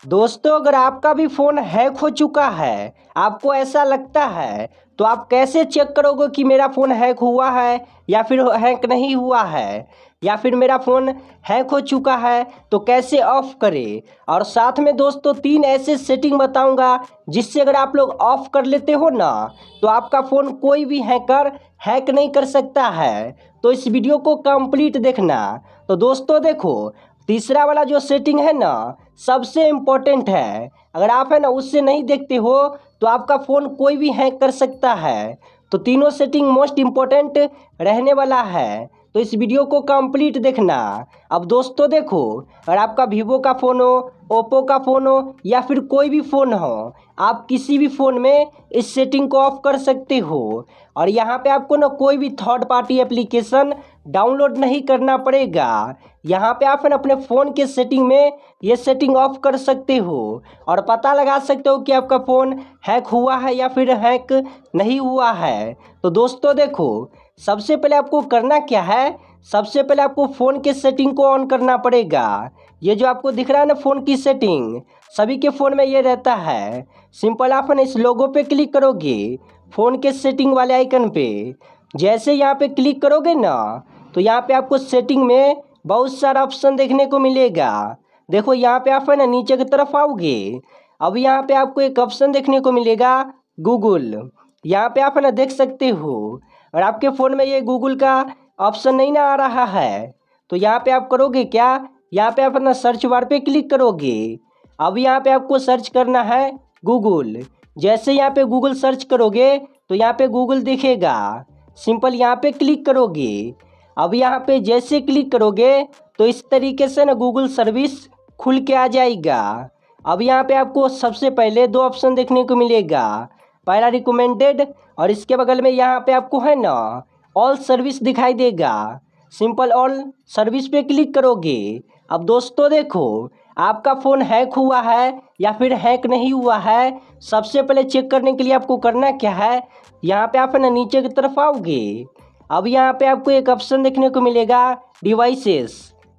दोस्तों, अगर आपका भी फ़ोन हैक हो चुका है, आपको ऐसा लगता है, तो आप कैसे चेक करोगे कि मेरा फ़ोन हैक हुआ है या फिर हैक नहीं हुआ है, या फिर मेरा फ़ोन हैक हो चुका है तो कैसे ऑफ़ करें। और साथ में दोस्तों 3 ऐसे सेटिंग बताऊंगा जिससे अगर आप लोग ऑफ़ कर लेते हो ना, तो आपका फ़ोन कोई भी हैकर हैक नहीं कर सकता है। तो इस वीडियो को कंप्लीट देखना। तो दोस्तों देखो, तीसरा वाला जो सेटिंग है ना, सबसे इम्पोर्टेंट है। अगर आप है ना उससे नहीं देखते हो तो आपका फ़ोन कोई भी हैक कर सकता है। तो तीनों सेटिंग मोस्ट इम्पोर्टेंट रहने वाला है, तो इस वीडियो को कंप्लीट देखना। अब दोस्तों देखो, अगर आपका वीवो का फ़ोन हो, ओप्पो का फ़ोन हो या फिर कोई भी फ़ोन हो, आप किसी भी फ़ोन में इस सेटिंग को ऑफ कर सकते हो। और यहाँ पे आपको ना कोई भी थर्ड पार्टी एप्लीकेशन डाउनलोड नहीं करना पड़ेगा। यहाँ पे आप है ना अपने फ़ोन के सेटिंग में ये सेटिंग ऑफ कर सकते हो और पता लगा सकते हो कि आपका फ़ोन हैक हुआ है या फिर हैक नहीं हुआ है। तो दोस्तों देखो, सबसे पहले आपको करना क्या है, सबसे पहले आपको फ़ोन के सेटिंग को ऑन करना पड़ेगा। ये जो आपको दिख रहा है ना फ़ोन की सेटिंग, सभी के फ़ोन में ये रहता है। सिंपल आप है ना इस लोगो पे क्लिक करोगे, फ़ोन के सेटिंग वाले आइकन पे। जैसे यहाँ पे क्लिक करोगे ना, तो यहाँ पे आपको सेटिंग में बहुत सारा ऑप्शन देखने को मिलेगा। देखो यहाँ पे आप है ना नीचे की तरफ आओगे, अब यहाँ पे आपको एक ऑप्शन देखने को मिलेगा गूगल। यहाँ पे आप है ना देख सकते हो, और आपके फ़ोन में ये गूगल का ऑप्शन नहीं ना आ रहा है, तो यहाँ पे आप करोगे क्या, यहाँ पे आप अपना सर्च बार पे क्लिक करोगे। अब यहाँ पे आपको सर्च करना है गूगल। जैसे यहाँ पे गूगल सर्च करोगे तो यहाँ पे गूगल दिखेगा। सिंपल यहाँ पे क्लिक करोगे। अब यहाँ पे जैसे क्लिक करोगे तो इस तरीके से ना गूगल सर्विस खुल के आ जाएगा। अब यहाँ पे आपको सबसे पहले 2 ऑप्शन देखने को मिलेगा, पहला रिकमेंडेड और इसके बगल में यहाँ पे आपको है ना ऑल सर्विस दिखाई देगा। सिंपल ऑल सर्विस पे क्लिक करोगे। अब दोस्तों देखो, आपका फ़ोन हैक हुआ है या फिर हैक नहीं हुआ है, सबसे पहले चेक करने के लिए आपको करना क्या है, यहाँ पे आप है ना नीचे की तरफ आओगे। अब यहाँ पे आपको एक ऑप्शन देखने को मिलेगा डिवाइसेस।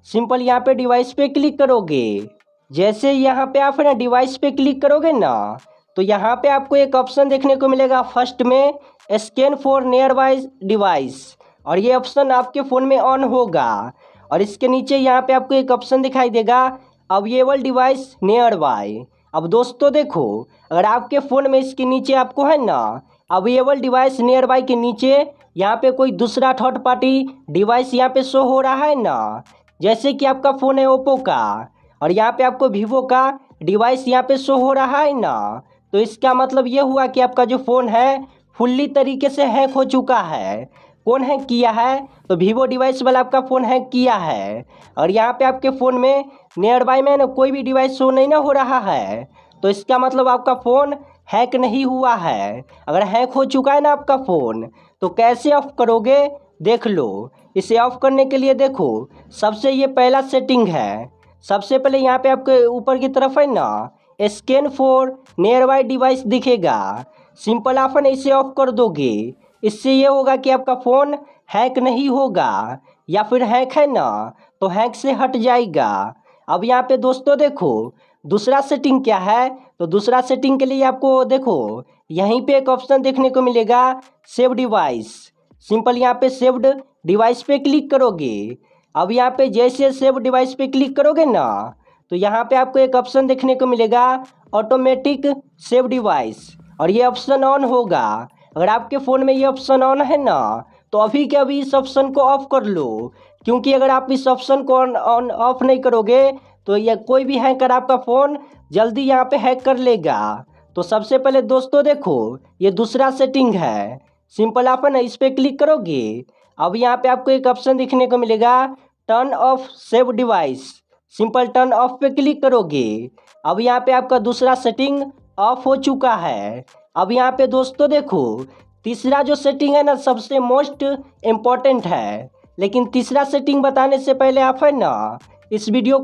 सिंपल यहाँ पे डिवाइस पे क्लिक करोगे। जैसे यहाँ पे आप है ना डिवाइस पे क्लिक करोगे ना, तो यहाँ पे आपको एक ऑप्शन देखने को मिलेगा फर्स्ट में scan for near by device, और ये ऑप्शन आपके फ़ोन में ऑन होगा। और इसके नीचे यहाँ पे आपको एक ऑप्शन दिखाई देगा अवेलेबल डिवाइस नियर बाय। अब दोस्तों देखो, अगर आपके फ़ोन में इसके नीचे आपको है ना अवेलेबल डिवाइस नियर बाय के नीचे यहाँ पे कोई दूसरा थर्ड पार्टी डिवाइस यहाँ पे शो हो रहा है ना, जैसे कि आपका फ़ोन है ओप्पो का और यहाँ पे आपको वीवो का डिवाइस यहाँ पे शो हो रहा है ना, तो इसका मतलब ये हुआ कि आपका जो फ़ोन है फुल्ली तरीके से हैक हो चुका है। कौन हैक किया है, तो वीवो डिवाइस वाला आपका फ़ोन हैक किया है। और यहाँ पे आपके फ़ोन में नियर बाय में ना कोई भी डिवाइस शो नहीं ना हो रहा है, तो इसका मतलब आपका फ़ोन हैक नहीं हुआ है। अगर हैक हो चुका है ना आपका फ़ोन, तो कैसे ऑफ करोगे देख लो। इसे ऑफ करने के लिए देखो, सबसे ये पहला सेटिंग है। सबसे पहले यहाँ पे आपके ऊपर की तरफ है ना scan for near by device दिखेगा। सिंपल आप ना इसे ऑफ कर दोगे। इससे ये होगा कि आपका फ़ोन हैक नहीं होगा, या फिर हैक है ना तो हैक से हट जाएगा। अब यहाँ पे दोस्तों देखो, दूसरा सेटिंग क्या है, तो दूसरा सेटिंग के लिए आपको देखो यहीं पे एक ऑप्शन देखने को मिलेगा सेव डिवाइस। सिंपल यहाँ पे सेव्ड डिवाइस पे क्लिक करोगे। अब यहाँ पे जैसे सेव डिवाइस पे क्लिक करोगे ना, तो यहाँ पे आपको एक ऑप्शन देखने को मिलेगा ऑटोमेटिक सेव डिवाइस, और ये ऑप्शन ऑन होगा। अगर आपके फ़ोन में ये ऑप्शन ऑन है ना, तो अभी के अभी इस ऑप्शन को ऑफ कर लो, क्योंकि अगर आप इस ऑप्शन को ऑन ऑफ नहीं करोगे तो ये कोई भी हैकर आपका फ़ोन जल्दी यहाँ पे हैक कर लेगा। तो सबसे पहले दोस्तों देखो, ये दूसरा सेटिंग है। सिंपल आप है ना इस पर क्लिक करोगे। अब यहाँ पे आपको एक ऑप्शन दिखने को मिलेगा turn off save device. Simple turn off पे क्लिक करोगे। अब यहाँ पे आपका दूसरा सेटिंग ऑफ हो चुका है। अब यहाँ पे दोस्तों देखो, तीसरा जो सेटिंग है ना सबसे मोस्ट इम्पॉर्टेंट है। लेकिन तीसरा सेटिंग बताने से पहले आप है ना इस वीडियो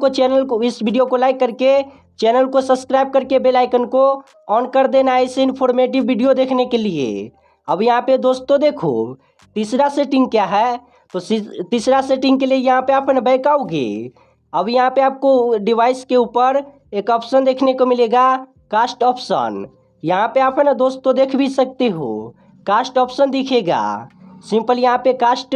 को लाइक करके चैनल को सब्सक्राइब करके बेल आइकन को ऑन कर देना है ऐसे इन्फॉर्मेटिव वीडियो देखने के लिए। अब यहाँ पे दोस्तों देखो, तीसरा सेटिंग क्या है, तो तीसरा सेटिंग के लिए यहाँ पे आप है ना बैक आओगे। अब यहाँ पे आपको डिवाइस के ऊपर एक ऑप्शन देखने को मिलेगा कास्ट ऑप्शन। यहाँ पे आप है ना दोस्तों देख भी सकते हो, कास्ट ऑप्शन दिखेगा। सिंपल यहाँ पे कास्ट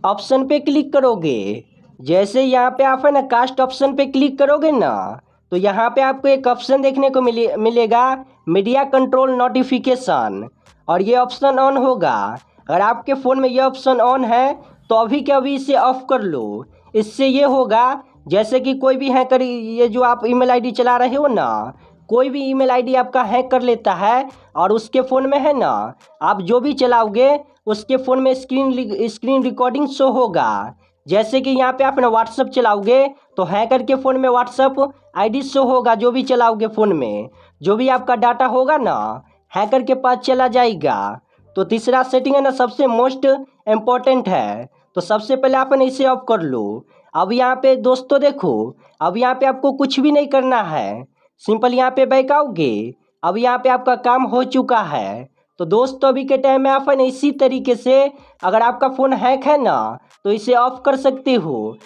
ऑप्शन पे क्लिक करोगे। जैसे यहाँ पे आप है ना कास्ट ऑप्शन पे क्लिक करोगे ना, तो यहाँ पे आपको एक ऑप्शन देखने को मिलेगा मीडिया कंट्रोल नोटिफिकेशन, और ये ऑप्शन ऑन होगा। अगर आपके फ़ोन में ये ऑप्शन ऑन है तो अभी के अभी इसे ऑफ कर लो। इससे ये होगा जैसे कि कोई भी हैकर, ये जो आप ईमेल आईडी चला रहे हो ना, कोई भी ईमेल आईडी आपका हैक कर लेता है और उसके फ़ोन में है ना, आप जो भी चलाओगे उसके फ़ोन में स्क्रीन रिकॉर्डिंग शो होगा। जैसे कि यहाँ पे आप ना व्हाट्सअप चलाओगे तो हैकर के फ़ोन में व्हाट्सअप आईडी शो होगा। जो भी चलाओगे फ़ोन में, जो भी आपका डाटा होगा ना, हैकर के पास चला जाएगा। तो तीसरा सेटिंग है ना सबसे मोस्ट इम्पॉर्टेंट है। तो सबसे पहले आप ना इसे ऑफ कर लो। अब यहाँ पे दोस्तों देखो, अब यहाँ पे आपको कुछ भी नहीं करना है, सिंपल यहाँ पे बैक आओगे। अब यहाँ पे आपका काम हो चुका है। तो दोस्तों अभी के टाइम में आप है ना इसी तरीके से, अगर आपका फ़ोन हैक है ना, तो इसे ऑफ कर सकते हो।